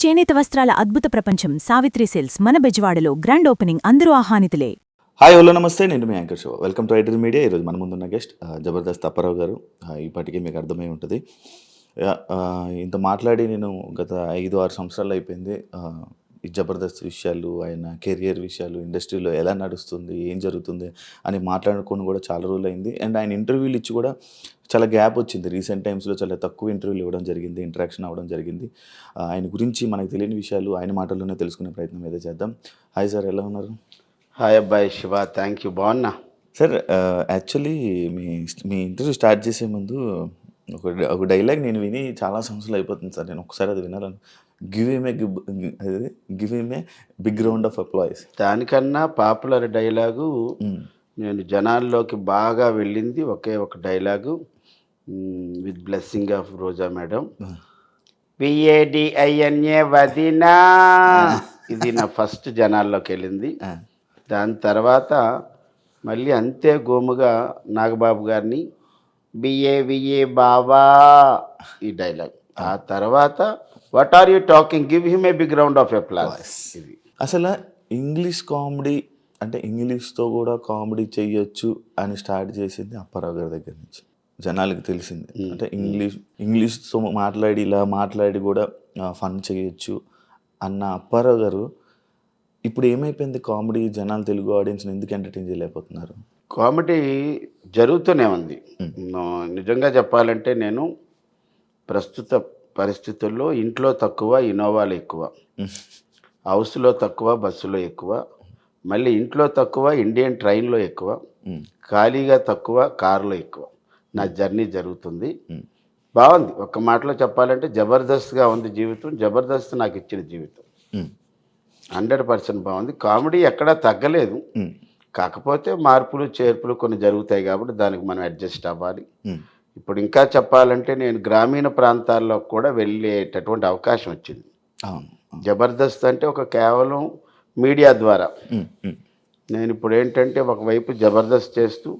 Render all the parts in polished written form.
చేనేత వస్త్రాల అద్భుత ప్రపంచం సావిత్రి సిల్క్స్ మన బెజవాడలో గ్రాండ్ ఓపెనింగ్ అందరూ ఆహ్వానితులే. హాయ్ హలో నమస్తే, నేను మీ యాంకర్ షో. Welcome to iDream media. ఈరోజు మన ముందున్న గెస్ట్ జబర్దస్త్ అప్పారావు గారు. ఇప్పటికీ మీకు అర్థమై ఉంటుంది. ఇంత మాట్లాడి నేను గత 5-6 సంవత్సరాలు అయిపోయింది. ఈ జబర్దస్త్ విషయాలు, ఆయన కెరియర్ విషయాలు, ఇండస్ట్రీలో ఎలా నడుస్తుంది, ఏం జరుగుతుంది అని మాట్లాడుకొని కూడా చాలా రోజులు అయింది. అండ్ ఆయన ఇంటర్వ్యూలు ఇచ్చి కూడా చాలా గ్యాప్ వచ్చింది. రీసెంట్ టైమ్స్లో చాలా తక్కువ ఇంటర్వ్యూలు ఇవ్వడం జరిగింది, ఇంటరాక్షన్ అవ్వడం జరిగింది. ఆయన గురించి మనకు తెలియని విషయాలు ఆయన మాటల్లోనే తెలుసుకునే ప్రయత్నం ఏదో చేద్దాం. హాయ్ సార్, ఎలా ఉన్నారు? హాయ్ అబ్బాయి శివ, థ్యాంక్ యూ, బాగున్నా సార్. యాక్చువల్లీ మీ మీ ఇంటర్వ్యూ స్టార్ట్ చేసే ముందు ఒక డైలాగ్ నేను విని చాలా సంవత్సరాలు అయిపోతుంది సార్. నేను ఒకసారి అది వినాలను. Give him a big round of applause. దానికన్నా పాపులర్ డైలాగు నేను జనాల్లోకి బాగా వెళ్ళింది ఒకే ఒక dialogue, with blessing of Roja madam, PADINA వదినా. ఇది నా ఫస్ట్ జనాల్లోకి వెళ్ళింది. దాని తర్వాత మళ్ళీ అంతే గోముగా నాగబాబు గారిని BAVA బావా, ఈ డైలాగ్. ఆ తర్వాత what are you talking, give him a big round of applause. ఇది అసలు ఇంగ్లీష్ కామెడీ అంటే ఇంగ్లీష్తో కూడా కామెడీ చెయ్యొచ్చు అని స్టార్ట్ చేసింది అప్పారావు గారి దగ్గర నుంచి జనాలకి తెలిసింది. అంటే ఇంగ్లీష్తో ఇలా మాట్లాడి కూడా ఫన్ చేయొచ్చు అన్న అప్పారావు గారు ఇప్పుడు ఏమైపోయింది? కామెడీ జనాలు తెలుగు ఆడియన్స్ని ఎందుకు ఎంటర్టైన్ చేయలేకపోతున్నారు? కామెడీ జరుగుతూనే ఉంది. నిజంగా చెప్పాలంటే నేను ప్రస్తుత పరిస్థితుల్లో ఇంట్లో తక్కువ, ఇన్నోవాలు ఎక్కువ, హౌస్లో తక్కువ, బస్సులో ఎక్కువ, మళ్ళీ ఇంట్లో తక్కువ, ఇండియన్ ట్రైన్లో ఎక్కువ, ఖాళీగా తక్కువ, కారులో ఎక్కువ. నా జర్నీ జరుగుతుంది. బాగుంది. ఒక్క మాటలో చెప్పాలంటే జబర్దస్త్గా ఉంది జీవితం. జబర్దస్త్ నాకు ఇచ్చిన జీవితం 100% బాగుంది. కామెడీ ఎక్కడా తగ్గలేదు. కాకపోతే మార్పులు చేర్పులు కొన్ని జరుగుతాయి కాబట్టి దానికి మనం అడ్జస్ట్ అవ్వాలి. ఇప్పుడు ఇంకా చెప్పాలంటే నేను గ్రామీణ ప్రాంతాల్లో కూడా వెళ్ళేటటువంటి అవకాశం వచ్చింది. జబర్దస్త్ అంటే ఒక కేవలం మీడియా ద్వారా. నేను ఇప్పుడు ఏంటంటే ఒకవైపు జబర్దస్త్ చేస్తూ,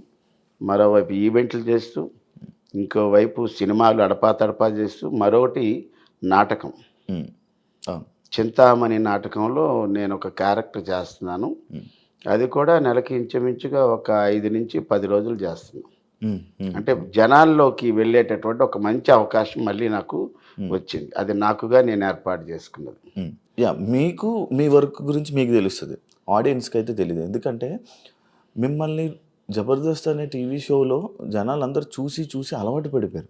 మరోవైపు ఈవెంట్లు చేస్తూ, ఇంకోవైపు సినిమాలు అడపా చేస్తూ, మరొకటి నాటకం. చింతామణి నాటకంలో నేను ఒక క్యారెక్టర్ చేస్తున్నాను. అది కూడా నెలకి ఇంచుమించుగా ఒక 5 నుంచి 10 రోజులు చేస్తున్నాను. అంటే జనాల్లోకి వెళ్ళేటటువంటి ఒక మంచి అవకాశం మళ్ళీ నాకు వచ్చింది. అది నాకుగా నేను ఏర్పాటు చేసుకున్నది. మీకు మీ వర్క్ గురించి మీకు తెలుస్తుంది, ఆడియన్స్కి అయితే తెలియదు. ఎందుకంటే మిమ్మల్ని జబర్దస్త్ అనే టీవీ షోలో జనాలందరూ చూసి అలవాటు పడిపోయారు.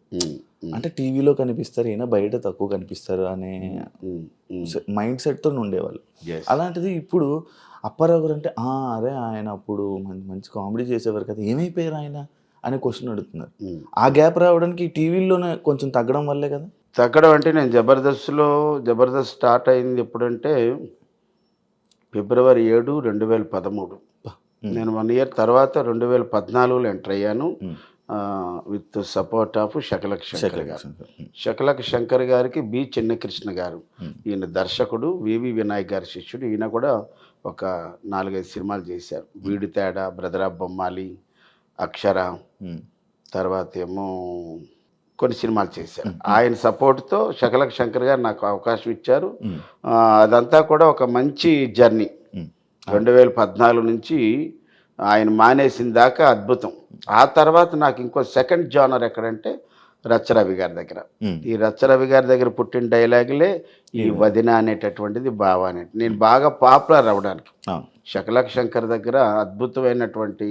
అంటే టీవీలో కనిపిస్తారు, ఈయన బయట తక్కువ కనిపిస్తారు అనే మైండ్ సెట్తో ఉండేవాళ్ళు. అలాంటిది ఇప్పుడు అప్పారావు గారు అంటే అరే ఆయన అప్పుడు మంచి కామెడీ చేసేవారు కదా, ఏమైపోయారు ఆయన అనే క్వశ్చన్ అడుగుతున్నారు. ఆ గ్యాప్ రావడానికి టీవీలోనే కొంచెం తగ్గడం వల్లే కదా. తగ్గడం అంటే నేను జబర్దస్త్ స్టార్ట్ అయింది ఎప్పుడంటే ఫిబ్రవరి 7, 2013. నేను 1 ఇయర్ తర్వాత 2014లో ఎంటర్ అయ్యాను, with support of Shakalaka Shankar గారు. శకలక్ శంకర్ గారికి బి చిన్నకృష్ణ గారు, ఈయన దర్శకుడు, వివి వినాయక్ గారి శిష్యుడు. ఈయన కూడా ఒక 4-5 సినిమాలు చేశారు. వీడి తేడా, బ్రదర్ ఆఫ్ బొమ్మాలి, అక్షర, తర్వాత ఏమో కొన్ని సినిమాలు చేశారు. ఆయన సపోర్ట్తో శకలక్ శంకర్ గారు నాకు అవకాశం ఇచ్చారు. అదంతా కూడా ఒక మంచి జర్నీ. 2014 నుంచి ఆయన మానేసిన దాకా అద్భుతం. ఆ తర్వాత నాకు ఇంకో సెకండ్ జానర్ ఎక్కడంటే రచ్చరవి గారి దగ్గర. ఈ రచ్చరవి గారి దగ్గర పుట్టిన డైలాగులే ఈ వదిన అనేటటువంటిది, బావా అనేది. నేను బాగా పాపులర్ అవ్వడానికి శకలక్ శంకర్ దగ్గర అద్భుతమైనటువంటి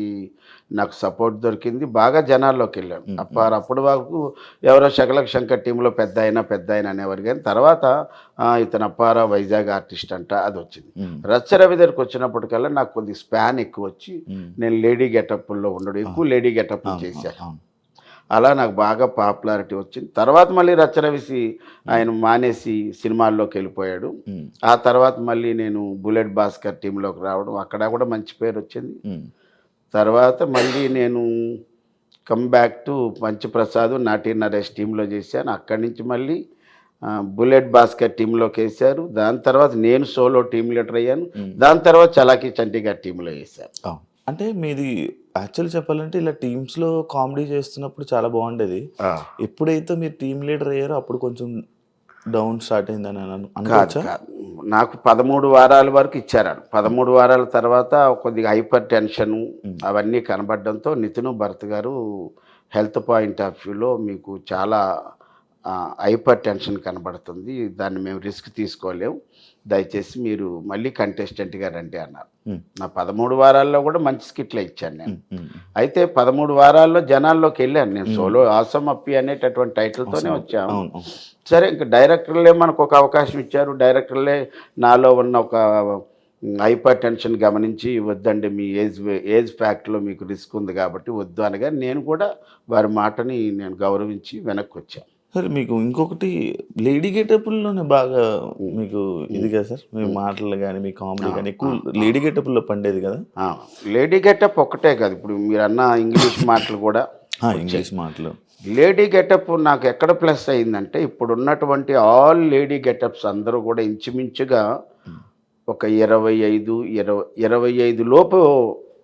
నాకు సపోర్ట్ దొరికింది. బాగా జనాల్లోకి వెళ్ళాను. అప్పుడు వరకు ఎవరో శకలక్ శంకర్ టీంలో పెద్ద అయినా అనేవారు, కానీ తర్వాత ఇతను అప్పారావు వైజాగ్ ఆర్టిస్ట్ అంట, అది వచ్చింది. రచ్చరవి దగ్గరికి వచ్చినప్పటికల్లా నాకు కొద్ది స్పాన్ ఎక్కువ వచ్చి నేను లేడీ గెటప్లో ఉండడం, ఎక్కువ లేడీ గెటప్లు చేశాను. అలా నాకు బాగా పాపులారిటీ వచ్చింది. తర్వాత మళ్ళీ రచ్చరవిసి ఆయన మానేసి సినిమాల్లోకి వెళ్ళిపోయాడు. ఆ తర్వాత మళ్ళీ నేను బుల్లెట్ భాస్కర్ టీంలోకి రావడం, అక్కడ కూడా మంచి పేరు వచ్చింది. తర్వాత మళ్ళీ నేను కమ్ బ్యాక్ టు పంచప్రసాద్, నాటి నరేష్ టీంలో చేశాను. అక్కడి నుంచి మళ్ళీ బుల్లెట్ భాస్కర్ టీంలోకి వేశారు. దాని తర్వాత నేను సోలో టీం లీడర్ అయ్యాను. దాని తర్వాత చలాకీ చంటిగారి టీంలో వేశాను. అంటే మీది యాక్చువల్ చెప్పాలంటే ఇలా టీమ్స్లో కామెడీ చేస్తున్నప్పుడు చాలా బాగుండేది. ఎప్పుడైతే మీరు టీమ్ లీడర్ అయ్యారో అప్పుడు కొంచెం డౌన్ స్టార్ట్ అయిందని కాదు అనుకోవచ్చా? కాదు నాకు 13 వారాల వరకు ఇచ్చారు. 13 వారాల తర్వాత కొద్దిగా హైపర్ టెన్షన్ అవన్నీ కనబడడంతో నితిన్ భరత్ గారు హెల్త్ పాయింట్ ఆఫ్ వ్యూలో మీకు చాలా హైపర్ టెన్షన్ కనబడుతుంది, దాన్ని మేము రిస్క్ తీసుకోలేము, దయచేసి మీరు మళ్ళీ కంటెస్టెంట్గా రండి అన్నారు. నా 13 వారాల్లో కూడా మంచి స్కిట్లే ఇచ్చాను నేను. అయితే 13 వారాల్లో జనాల్లోకి వెళ్ళాను నేను. సోలో ఆసమ్ అప్పి అనేటటువంటి టైటిల్తోనే వచ్చాము. సరే, ఇంకా డైరెక్టర్లే మనకు ఒక అవకాశం ఇచ్చారు. డైరెక్టర్లే నాలో ఉన్న ఒక హైపర్ టెన్షన్ గమనించి, వద్దండి మీ ఏజ్ ఫ్యాక్ట్లో మీకు రిస్క్ ఉంది కాబట్టి వద్దు అనగా నేను కూడా వారి మాటని నేను గౌరవించి వెనక్కి వచ్చాను. సరే, మీకు ఇంకొకటి లేడీ గెటప్‌లోనే బాగా మీకు ఇది కదా సార్, మీ మాటలు గాని, మీ కామెడీ గాని ఎక్కువ లేడీ గెటప్‌లో పండేది కదా? లేడీ గెటప్ ఒక్కటే కాదు, ఇప్పుడు మీరన్న ఇంగ్లీష్ మాటలు కూడా ఇంగ్లీష్ మాటలు. లేడీ గెటప్ నాకు ఎక్కడ ప్లస్ అయిందంటే, ఇప్పుడు ఉన్నటువంటి ఆల్ లేడీ గెటప్స్ అందరూ కూడా ఇంచుమించుగా ఒక 25 లోపు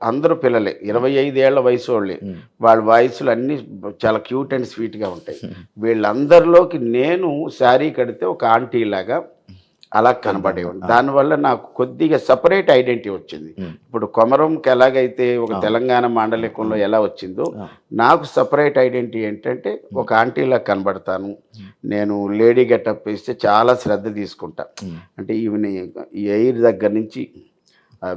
అందరూ పిల్లలే, 25 ఏళ్ల వయసు వాళ్ళే. వాళ్ళ వాయిస్లు అన్నీ చాలా క్యూట్ అండ్ స్వీట్గా ఉంటాయి. వీళ్ళందరిలోకి నేను శారీ కడితే ఒక ఆంటీ లాగా అలా కనబడేవాడు. దానివల్ల నాకు కొద్దిగా సపరేట్ ఐడెంటిటీ వచ్చింది. ఇప్పుడు కొమరంకి ఎలాగైతే ఒక తెలంగాణ మాండలికంలో ఎలా వచ్చిందో, నాకు సపరేట్ ఐడెంటిటీ ఏంటంటే ఒక ఆంటీలా కనబడతాను. నేను లేడీ గెటప్ వేస్తే చాలా శ్రద్ధ తీసుకుంటా. అంటే ఈవెన్ ఈ ఎయిర్ దగ్గర నుంచి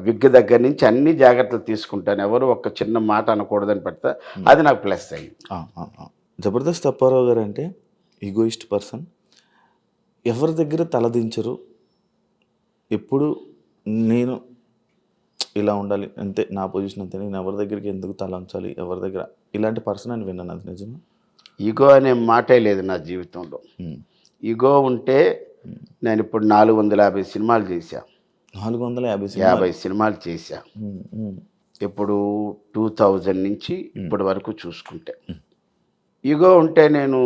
విగ్ దగ్గర నుంచి అన్ని జాగ్రత్తలు తీసుకుంటాను. ఎవరు ఒక చిన్న మాట అనకూడదని పెడతా. అది నాకు ప్లస్ అయ్యింది. జబర్దస్త్ అప్పారావు గారు అంటే ఈగోయిస్ట్ పర్సన్. ఎవరి దగ్గర తలదించరు. ఎప్పుడు నేను ఇలా ఉండాలి అంతే, నా పొజిషన్ అంతే, నేను ఎవరి దగ్గరికి ఎందుకు తల ఉంచాలి, ఎవరి దగ్గర ఇలాంటి పర్సన్ అని విన్నాను. అది నిజమా? ఈగో అనే మాటే లేదు నా జీవితంలో. ఈగో ఉంటే నేను ఇప్పుడు 450 సినిమాలు చేశా. 450 సినిమాలు చేశా. ఇప్పుడు 2000 నుంచి ఇప్పటి వరకు చూసుకుంటే. ఈగో ఉంటే నేను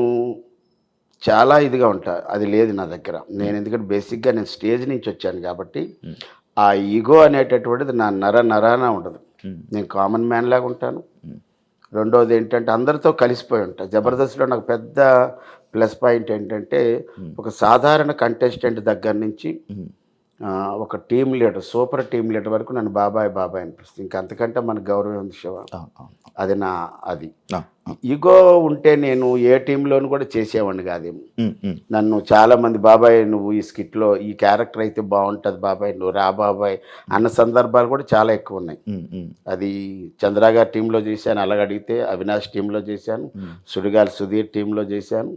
చాలా ఇదిగా ఉంటా. అది లేదు నా దగ్గర. నేను ఎందుకంటే బేసిక్గా నేను స్టేజ్ నుంచి వచ్చాను కాబట్టి ఆ ఈగో అనేటటువంటిది నా నరాన ఉండదు. నేను కామన్ మ్యాన్ లాగా ఉంటాను. రెండోది ఏంటంటే అందరితో కలిసిపోయి ఉంటా. జబర్దస్త్లో నాకు పెద్ద ప్లస్ పాయింట్ ఏంటంటే, ఒక సాధారణ కంటెస్టెంట్ దగ్గర నుంచి ఒక team leader, super team leader వరకు నన్ను బాబాయ్ అనిపిస్తుంది. ఇంకా అంతకంటే మనకు గౌరవం ఉంది శివ. అది ఈగో ఉంటే నేను ఏ టీంలోనూ కూడా చేసేవాడిని కాదేమో. నన్ను చాలామంది బాబాయ్ నువ్వు ఈ స్కిట్లో ఈ క్యారెక్టర్ అయితే బాగుంటుంది బాబాయ్, నువ్వు రా బాబాయ్ అన్న సందర్భాలు కూడా చాలా ఎక్కువ ఉన్నాయి. అది చంద్ర గారి టీంలో చేశాను, అలాగ అడిగితే అవినాష్ టీంలో చేశాను, సుడిగాలి సుధీర్ టీంలో చేశాను.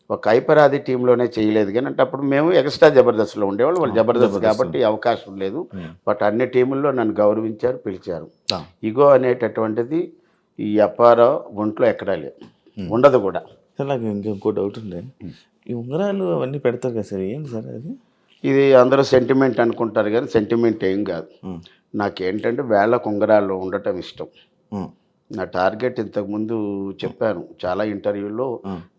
ఒక హైపరాది టీంలోనే చేయలేదు కానీ, అంటే అప్పుడు మేము ఎక్స్ట్రా జబర్దస్త్లో ఉండేవాళ్ళు, వాళ్ళు జబర్దస్త్ కాబట్టి అవకాశం లేదు. బట్ అన్ని టీముల్లో నన్ను గౌరవించారు, పిలిచారు. ఈగో అనేటటువంటిది ఈ అప్పారావు ఒంట్లో ఎక్కడా లేదు, ఉండదు కూడా. సార్, నాకు ఇంకో డౌట్ ఉండే, ఈ ఉంగరాలు అవన్నీ పెడతారు కదా సార్, ఏంటి సార్ అది? ఇది అందరూ సెంటిమెంట్ అనుకుంటారు కానీ సెంటిమెంట్ ఏం కాదు. నాకేంటంటే వేళ్ళకు ఉంగరాలు ఉండటం ఇష్టం. నా టార్గెట్ ఇంతకుముందు చెప్పాను చాలా ఇంటర్వ్యూలో,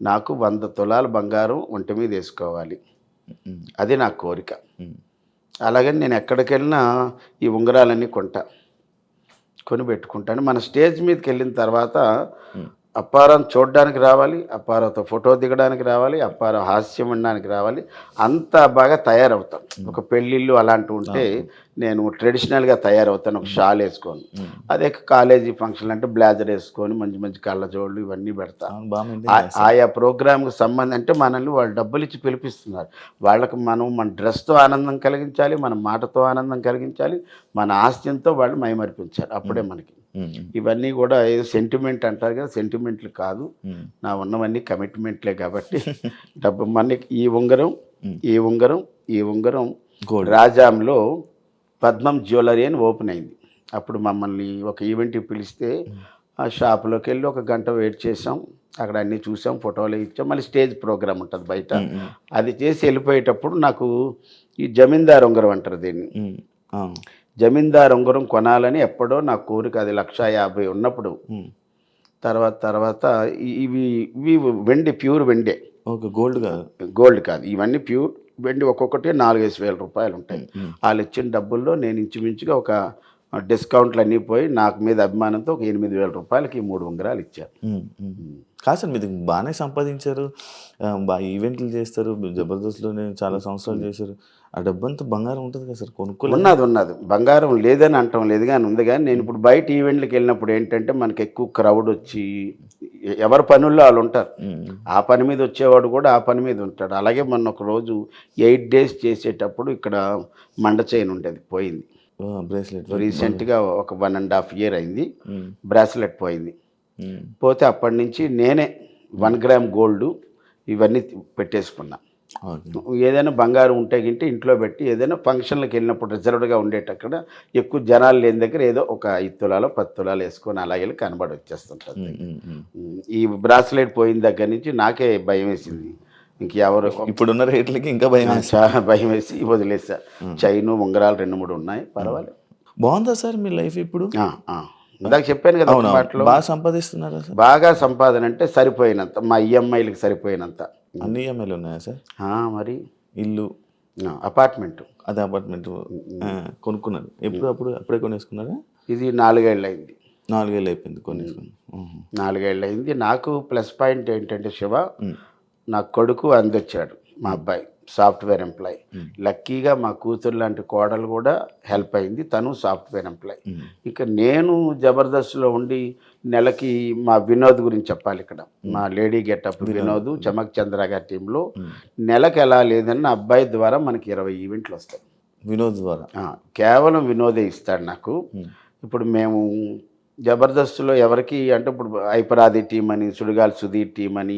నాకు 100 తులాల బంగారం ఒంటి మీద వేసుకోవాలి, అది నా కోరిక. అలాగని నేను ఎక్కడికి వెళ్ళినా ఈ ఉంగరాలన్నీ కొని పెట్టుకుంటాను. మన స్టేజ్ మీదకి వెళ్ళిన తర్వాత అప్పారావు చూడడానికి రావాలి, అప్పారావుతో ఫోటో దిగడానికి రావాలి, అప్పారావు హాస్యం వినడానికి రావాలి, అంత బాగా తయారవుతాను. ఒక పెళ్ళిళ్ళు అలాంటివి ఉంటే నేను ట్రెడిషనల్గా తయారవుతాను, ఒక షాల్ వేసుకొని. అదే కాలేజీ ఫంక్షన్ అంటే బ్లేజర్ వేసుకొని మంచి కళ్ళజోళ్ళు ఇవన్నీ పెడతాను. ఆయా ప్రోగ్రామ్కి సంబంధం అంటే మనల్ని వాళ్ళు డబ్బులు ఇచ్చి పిలిపిస్తున్నారు, వాళ్ళకి మనం మన డ్రెస్తో ఆనందం కలిగించాలి, మన మాటతో ఆనందం కలిగించాలి, మన ఆస్తితో వాళ్ళు మైమరిపించాలి, అప్పుడే మనకి. ఇవన్నీ కూడా ఏదో సెంటిమెంట్ అంటారు కదా, సెంటిమెంట్లు కాదు, నా ఉన్నవన్నీ కమిట్మెంట్లే. కాబట్టి డబ్బు మనకి ఈ ఉంగరం రాజాంలో పద్మం జ్యువెలరీ అని ఓపెన్ అయింది. అప్పుడు మమ్మల్ని ఒక ఈవెంట్కి పిలిస్తే ఆ షాప్లోకి వెళ్ళి 1 గంట వెయిట్ చేసాం. అక్కడ అన్నీ చూసాం, ఫోటోలు ఇచ్చాం. మళ్ళీ స్టేజ్ ప్రోగ్రామ్ ఉంటుంది బయట, అది చేసి వెళ్ళిపోయేటప్పుడు నాకు ఈ జమీందార్ ఉంగరం అంటారు దీన్ని, జమీందార్ ఉంగరం కొనాలని ఎప్పుడో నా కోరిక. అది 1,50,000 ఉన్నప్పుడు. తర్వాత ఇవి వెండి, ప్యూర్ వెండే, గోల్డ్ కాదు, ఇవన్నీ ప్యూర్ వెండి. ఒక్కొక్కటి 4,000-5,000 రూపాయలు ఉంటాయి. వాళ్ళు ఇచ్చిన డబ్బుల్లో నేను ఇంచుమించుగా ఒక డిస్కౌంట్లు అన్నీ పోయి నాకు మీద అభిమానంతో ఒక 8,000 రూపాయలకి 3 ఉంగరాలు ఇచ్చారు. కాదు సార్, మీరు బాగానే సంపాదించారు, బాగా ఈవెంట్లు చేస్తారు, జబర్దస్త్లోనే చాలా సంవత్సరాలు చేశారు. ఆ డబ్బంతా బంగారం ఉంటుంది కదా సార్, కొనుక్కోలేదు? ఉన్నది బంగారం లేదని అంటాం లేదు, కానీ ఉంది. కానీ నేను ఇప్పుడు బయట ఈవెంట్లకు వెళ్ళినప్పుడు ఏంటంటే మనకి ఎక్కువ క్రౌడ్ వచ్చి ఎవరి పనుల్లో వాళ్ళు ఉంటారు. ఆ పని మీద వచ్చేవాడు కూడా ఆ పని మీద ఉంటాడు. అలాగే మొన్న ఒక రోజు 8 days చేసేటప్పుడు ఇక్కడ మండ చైన్ ఉండేది, పోయింది. బ్రేస్లెట్ రీసెంట్గా ఒక 1.5 year అయింది, బ్రాస్లెట్ పోయింది. పోతే అప్పటి నుంచి నేనే 1 gram గోల్డ్ ఇవన్నీ పెట్టేసుకున్నా. ఏదైనా బంగారం ఉంటే గింటే ఇంట్లో పెట్టి ఏదైనా ఫంక్షన్లకు వెళ్ళినప్పుడు రిజర్వ్డ్గా ఉండేటక్కడ ఎక్కువ జనాలు లేని దగ్గర ఏదో ఒక 5 తులాలు 10 తులాలు వేసుకొని అలాగే కనబడి వచ్చేస్తుంటుంది. ఈ బ్రాస్లెట్ పోయిన దగ్గర నుంచి నాకే భయం వేసింది. ఇంకెవరు ఇప్పుడున్న రేట్లకి ఇంకా భయం, చాలా భయం వేసి వదిలేసా. చైను ఉంగరాలు 2-3 ఉన్నాయి, పర్వాలేదు. బాగుందా సార్ మీ లైఫ్ ఇప్పుడు? ఇందాక చెప్పాను కదా మాటలో, బాగా సంపాదిస్తున్నారా సార్? బాగా సంపాదన అంటే సరిపోయినంత, మా ఈఎంఐలకు సరిపోయినంత. అన్ని ఈఎంఐలు ఉన్నాయా సార్? మరి ఇల్లు, అపార్ట్మెంట్, అదే అపార్ట్మెంట్ కొనుక్కున్నారు అప్పుడే కొనేసుకున్నారా? ఇది 4 ఏళ్ళు అయింది. 4 ఏళ్ళు అయిపోయింది కొనేసుకుని. 4 ఏళ్ళు అయింది. నాకు ప్లస్ పాయింట్ ఏంటంటే శివ, నా కొడుకు అందొచ్చాడు, మా అబ్బాయి సాఫ్ట్వేర్ ఎంప్లాయ్. లక్కీగా మా కూతురు లాంటి కోడలు కూడా హెల్ప్ అయింది, తను సాఫ్ట్వేర్ ఎంప్లాయ్. ఇక నేను జబర్దస్త్లో ఉండి నెలకి మా వినోద్ గురించి చెప్పాలి. ఇక్కడ మా లేడీ గెటప్ వినోద్, చమక్ చంద్ర గారి టీంలో నెలకు ఎలా లేదని నా అబ్బాయి ద్వారా మనకి 20 ఈవెంట్లు వస్తాయి. వినోద్ ద్వారా కేవలం వినోదే ఇస్తాడు నాకు. ఇప్పుడు మేము జబర్దస్త్లో ఎవరికి అంటే ఇప్పుడు ఐపరాది టీం అని, సుడిగాలి సుధీర్ టీం అని,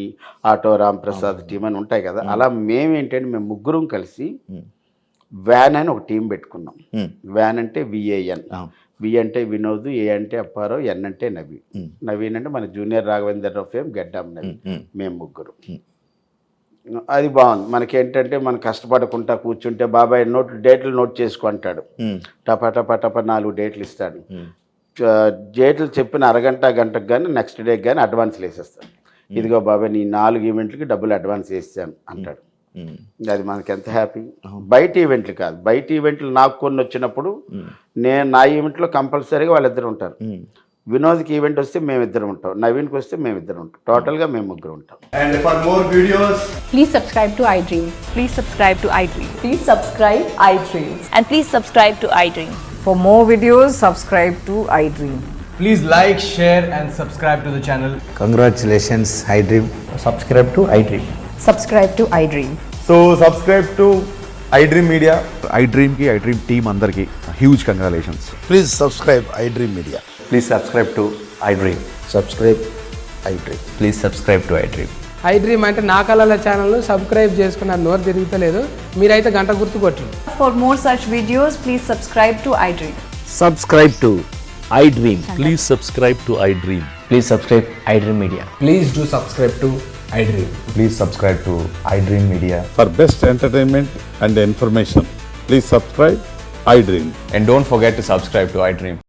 ఆటో రామ్ ప్రసాద్ టీం అని ఉంటాయి కదా. అలా మేమేంటంటే మేము ముగ్గురం కలిసి వ్యాన్ అని ఒక టీం పెట్టుకున్నాం. వ్యాన్ అంటే VAN, వి అంటే వినోద్, ఏ అంటే అప్పారావు, ఎన్ అంటే నవీన్. నవీన్ అంటే మన జూనియర్ రాఘవేందర్ రావు ఫేమ్ గడ్డాం నవీన్. మేము ముగ్గురు. అది బాగుంది. మనకేంటంటే మనం కష్టపడకుండా కూర్చుంటే బాబాయ్ డేట్లు నోట్ చేసుకుంటాడు, టపా టపా టపా 4 డేట్లు ఇస్తాడు. డేట్లు చెప్పిన అరగంట గంటకు కానీ నెక్స్ట్ డేకి కానీ అడ్వాన్స్లు వేసేస్తాడు. ఇదిగో బాబాయ్ నీ 4 ఈవెంట్లకి డబ్బులు అడ్వాన్స్ వేసాను అంటాడు. అది మనకి ఎంత హ్యాపీ. బయట ఈవెంట్లు కాదు, బయట ఈవెంట్లు నాకు కొన్ని వచ్చినప్పుడు నేను నా ఈవెంట్లో కంపల్సరీగా వాళ్ళిద్దరు ఉంటారు. వినోద్కి ఈవెంట్ వస్తే మేమిద్దరం ఉంటాం, నవీన్కి వస్తే మేమిద్దరం ఉంటాం, టోటల్గా మేము ముగ్గురు ఉంటాం. And for more videos, please subscribe to iDream. Please subscribe to iDream. Please subscribe iDream. And please subscribe to iDream. For more videos, subscribe to iDream. please like, share and subscribe to the channel. Congratulations, iDream. Subscribe to iDream. Subscribe to iDream. So subscribe to iDream Media. iDream team andarki huge congratulations. Please subscribe iDream Media. Please subscribe to iDream. Subscribe iDream. Please subscribe to iDream. iDream అంటే నా కళల ఛానల్ను subscribe చేసుకున్న నోరు తిరుగుతలేదు, మీరైతే గంట గుర్తు కొట్టండి. For more such videos, please subscribe to iDream. Subscribe to iDream. Please subscribe to iDream. Please subscribe iDream Media. Please do subscribe to iDream. Please subscribe to iDream Media. For best entertainment and information, please subscribe iDream. And don't forget to subscribe to iDream.